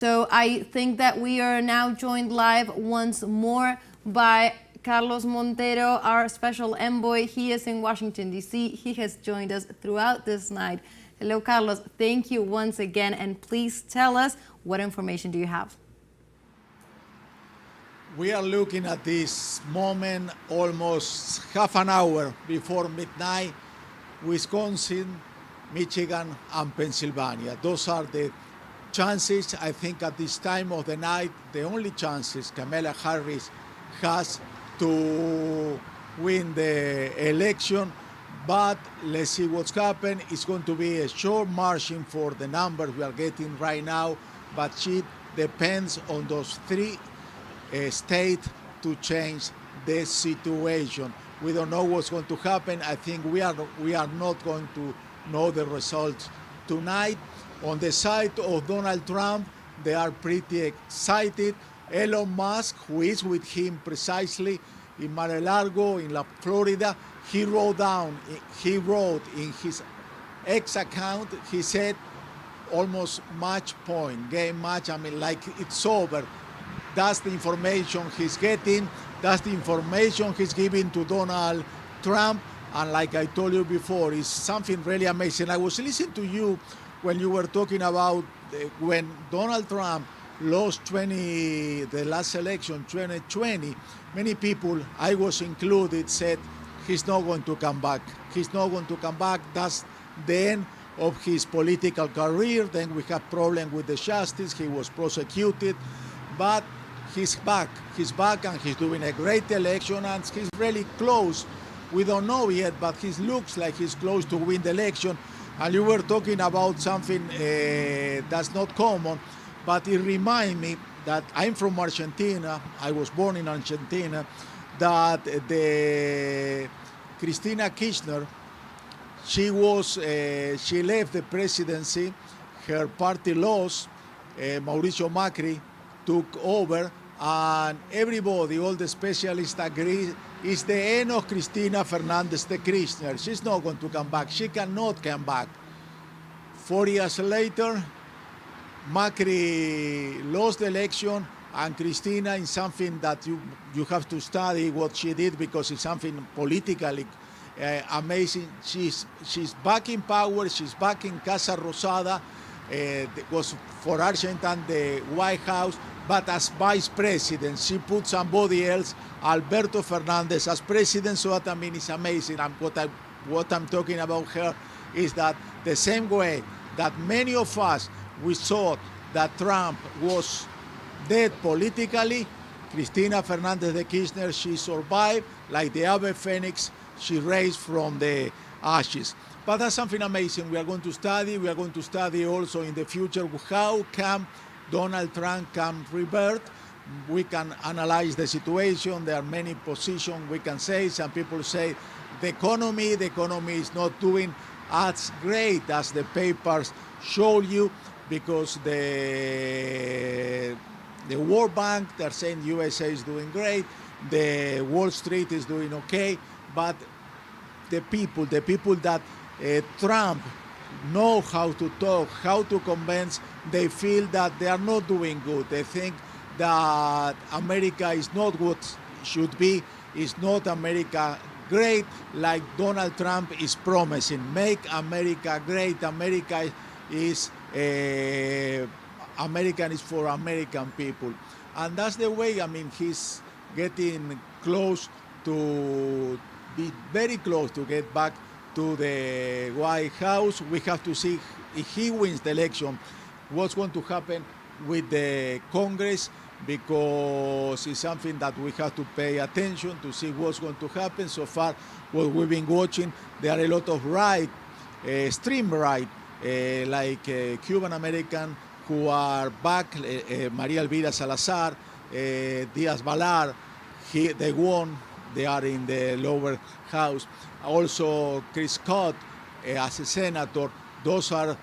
So I think that we are now joined live once more by Carlos Montero, our special envoy. He is in Washington, D.C. He has joined us throughout this night. Hello, Carlos. Thank you once again. And please tell us, what information do you have? We are looking at this moment almost half an hour before midnight. Wisconsin, Michigan, and Pennsylvania. Those are the chances. I think at this time of the night, the only chances Kamala Harris has to win the election. But let's see what's happened. It's going to be a short margin for the numbers we are getting right now, but she depends on those three states to change the situation. We don't know what's going to happen. I think we are not going to know the results tonight. On the side of Donald Trump, they are pretty excited. Elon Musk, who is with him precisely in Mar-a-Lago, in Florida, he wrote in his X account, he said, almost match point, game match, I mean, like it's over. That's the information he's getting. That's the information he's giving to Donald Trump. And like I told you before, it's something really amazing. I was listening to you when you were talking about when Donald Trump lost the last election, 2020, many people, I was included, said he's not going to come back. He's not going to come back. That's the end of his political career. Then we have problem with the justice. He was prosecuted, but he's back. He's back and he's doing a great election and he's really close. We don't know yet, but he looks like he's close to win the election. And you were talking about something that's not common, but it reminds me that I'm from Argentina. I was born in Argentina. That the Cristina Kirchner, she left the presidency. Her party lost. Mauricio Macri took over, and everybody, all the specialists agree, it's the end of Cristina Fernandez de Kirchner. She's not going to come back. She cannot come back. 4 years later, Macri lost the election, and Cristina, in something that you have to study what she did because it's something politically amazing. She's back in power. She's back in Casa Rosada. Was for Argentina the White House, but as vice president, she put somebody else, Alberto Fernandez, as president. So that, I mean, it's amazing. And what I'm talking about here is that the same way that many of us, we thought that Trump was dead politically, Cristina Fernandez de Kirchner, she survived like the ave phoenix. She raised from the ashes. But that's something amazing. We are going to study. We are going to study also in the future how come Donald Trump can revert. We can analyze the situation. There are many positions we can say. Some people say the economy is not doing as great as the papers show you, because the World Bank, they're saying USA is doing great, the Wall Street is doing okay, but the people that Trump know how to talk, how to convince, they feel that they are not doing good. They think that America is not what should be, is not America great, like Donald Trump is promising. Make America great. American is for American people. And that's the way, I mean, he's getting close to be very close to get back to the White House. We have to see if he wins the election, what's going to happen with the Congress, because it's something that we have to pay attention to see what's going to happen. So far, what we've been watching, there are a lot of extreme right, like Cuban American who are back, Maria Elvira Salazar, Diaz-Balart, they won. They are in the lower house. Also, Chris Scott as a senator. Those are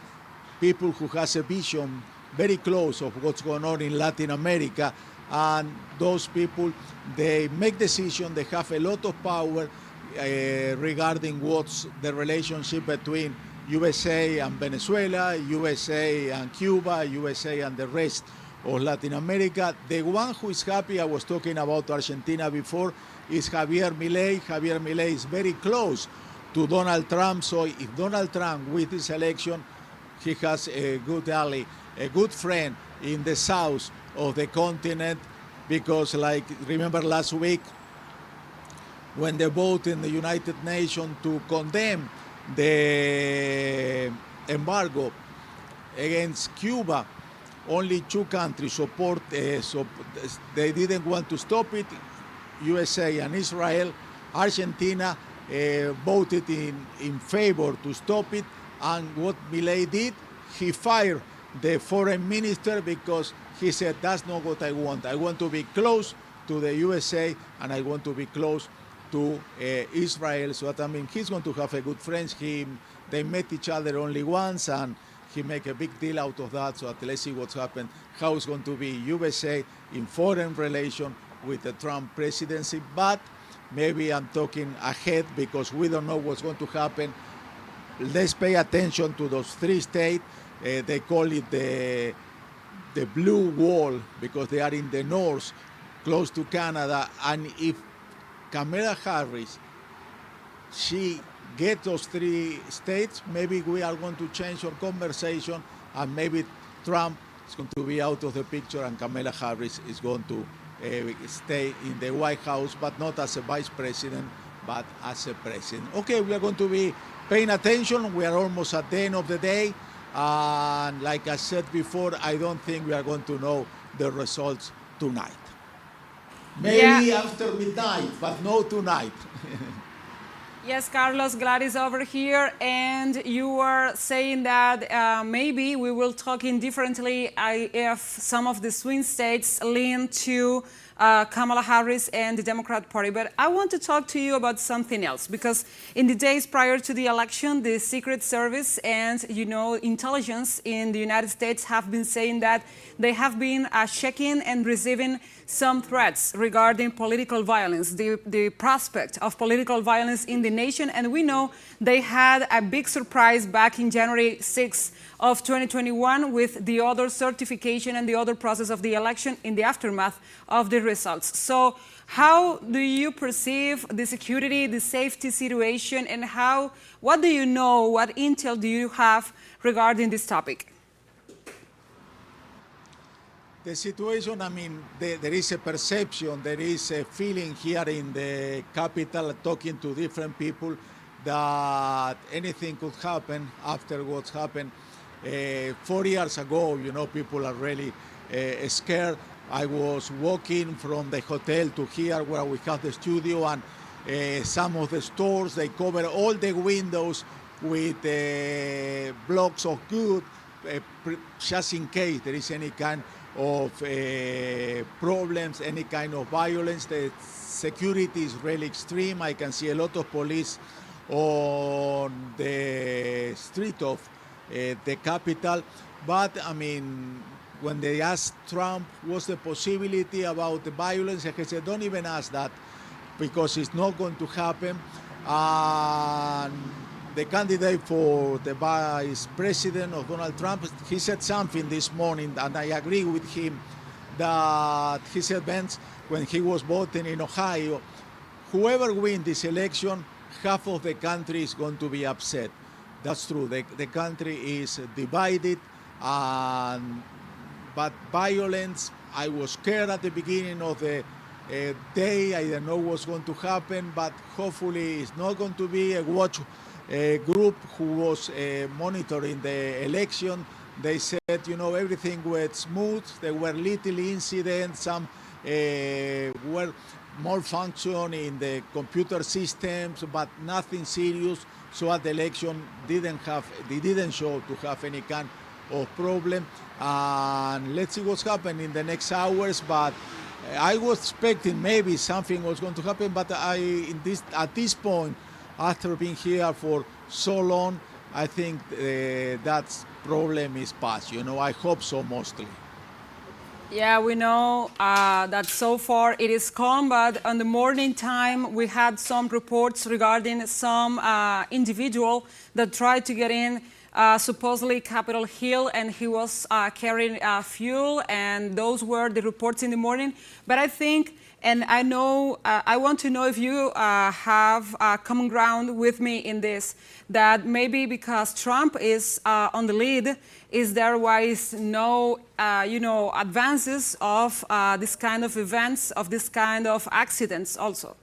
people who has a vision very close of what's going on in Latin America. And those people, they make decisions. They have a lot of power regarding what's the relationship between USA and Venezuela, USA and Cuba, USA and the rest of Latin America. The one who is happy, I was talking about Argentina before, is Javier Milei. Javier Milei is very close to Donald Trump, so if Donald Trump wins this election, he has a good ally, a good friend in the south of the continent, because like, remember last week, when they voted in the United Nations to condemn the embargo against Cuba, only 2 countries support, so they didn't want to stop it, USA and Israel. Argentina voted in favor to stop it, and what Milei did, he fired the foreign minister because he said, that's not what I want. I want to be close to the USA, and I want to be close to Israel. So that, I mean, he's going to have a good friend. They met each other only once, and he make a big deal out of that. So let's see what's happened, how it's going to be USA in foreign relation with the Trump presidency. But maybe I'm talking ahead because we don't know what's going to happen. Let's pay attention to those 3 states. They call it the blue wall because they are in the north, close to Canada. And if Kamala Harris, she gets those 3 states, maybe we are going to change our conversation, and maybe Trump is going to be out of the picture and Kamala Harris is going to stay in the White House, but not as a vice president, but as a president. Okay, we are going to be paying attention. We are almost at the end of the day. And like I said before, I don't think we are going to know the results tonight. Maybe after midnight, but no tonight. Yes, Carlos, Gladys over here, and you were saying that maybe we will talk indifferently if some of the swing states lean to Kamala Harris and the Democrat Party. But I want to talk to you about something else, because in the days prior to the election, the Secret Service and, intelligence in the United States have been saying that they have been checking and receiving some threats regarding political violence, the prospect of political violence in the nation. And we know they had a big surprise back in January 6th of 2021 with the other certification and the other process of the election in the aftermath of the results. So how do you perceive the security, the safety situation, and what do you know, what intel do you have regarding this topic? The situation, I mean, there is a perception, there is a feeling here in the capital, talking to different people, that anything could happen after what's happened 4 years ago. People are really scared. I was walking from the hotel to here where we have the studio, and some of the stores, they cover all the windows with blocks of wood, just in case there is any kind of problems, any kind of violence. The security is really extreme. I can see a lot of police on the street of the capital. But, I mean, when they asked Trump what's the possibility about the violence, he said, don't even ask that, because it's not going to happen. And the candidate for the vice president of Donald Trump, he said something this morning, and I agree with him, that he said, Vince, when he was voting in Ohio, whoever wins this election, half of the country is going to be upset. That's true. The country is divided, but violence, I was scared at the beginning of the day. I didn't know what's going to happen, but hopefully it's not going to be a watch group who was monitoring the election. They said, everything went smooth. There were little incidents, some were malfunction in the computer systems, but nothing serious. So at the election, they didn't show to have any kind of problem. And let's see what's happening in the next hours. But I was expecting maybe something was going to happen, but at this point, after being here for so long, I think that problem is past. I hope so, mostly. Yeah, we know that so far it is calm, but on the morning time we had some reports regarding some individual that tried to get in supposedly Capitol Hill, and he was carrying fuel, and those were the reports in the morning. But I think, and I know, I want to know if you have common ground with me in this, that maybe because Trump is on the lead, is there wise no, advances of this kind of events, of this kind of accidents also?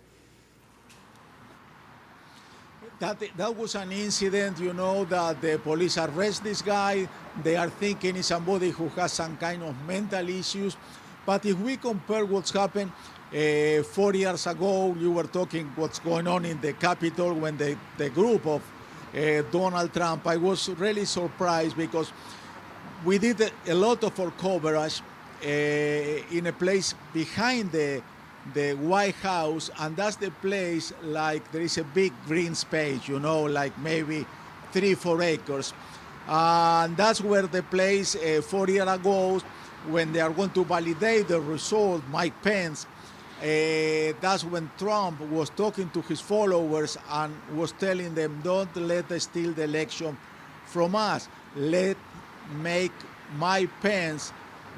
That was an incident, that the police arrest this guy. They are thinking it's somebody who has some kind of mental issues. But if we compare what's happened 4 years ago, you were talking what's going on in the Capitol when the group of Donald Trump, I was really surprised because we did a lot of our coverage in a place behind the White House, and that's the place, like there is a big green space, like maybe 3-4 acres. And that's where the place 4 years ago, when they are going to validate the result, Mike Pence, that's when Trump was talking to his followers and was telling them, don't let us steal the election from us. Let make Mike Pence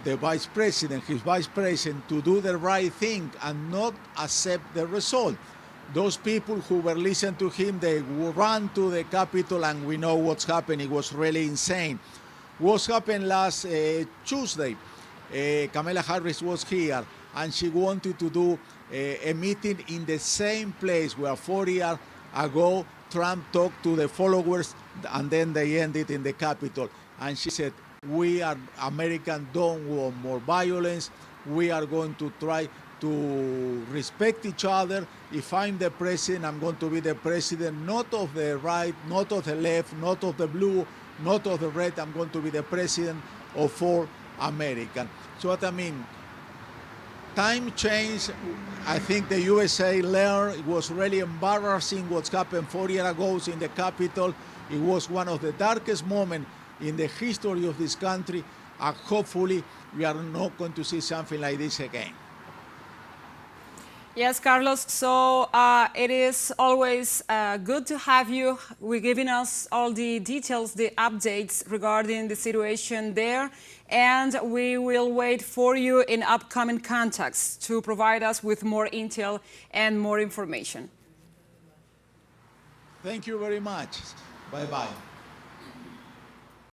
the vice president, his vice president, to do the right thing and not accept the result. Those people who were listening to him, they ran to the Capitol, and we know what's happened. It was really insane. What happened last Tuesday, Kamala Harris was here, and she wanted to do a meeting in the same place where 4 years ago Trump talked to the followers, and then they ended in the Capitol. And she said, we are Americans, don't want more violence. We are going to try to respect each other. If I'm the president, I'm going to be the president, not of the right, not of the left, not of the blue, not of the red. I'm going to be the president of all Americans. So what I mean, time changed. I think the USA learned. It was really embarrassing what's happened 4 years ago in the Capitol. It was one of the darkest moments in the history of this country, and hopefully we are not going to see something like this again. Yes, Carlos, so it is always good to have you. We're giving us all the details, the updates regarding the situation there, and we will wait for you in upcoming contacts to provide us with more intel and more information. Thank you very much. Bye-bye.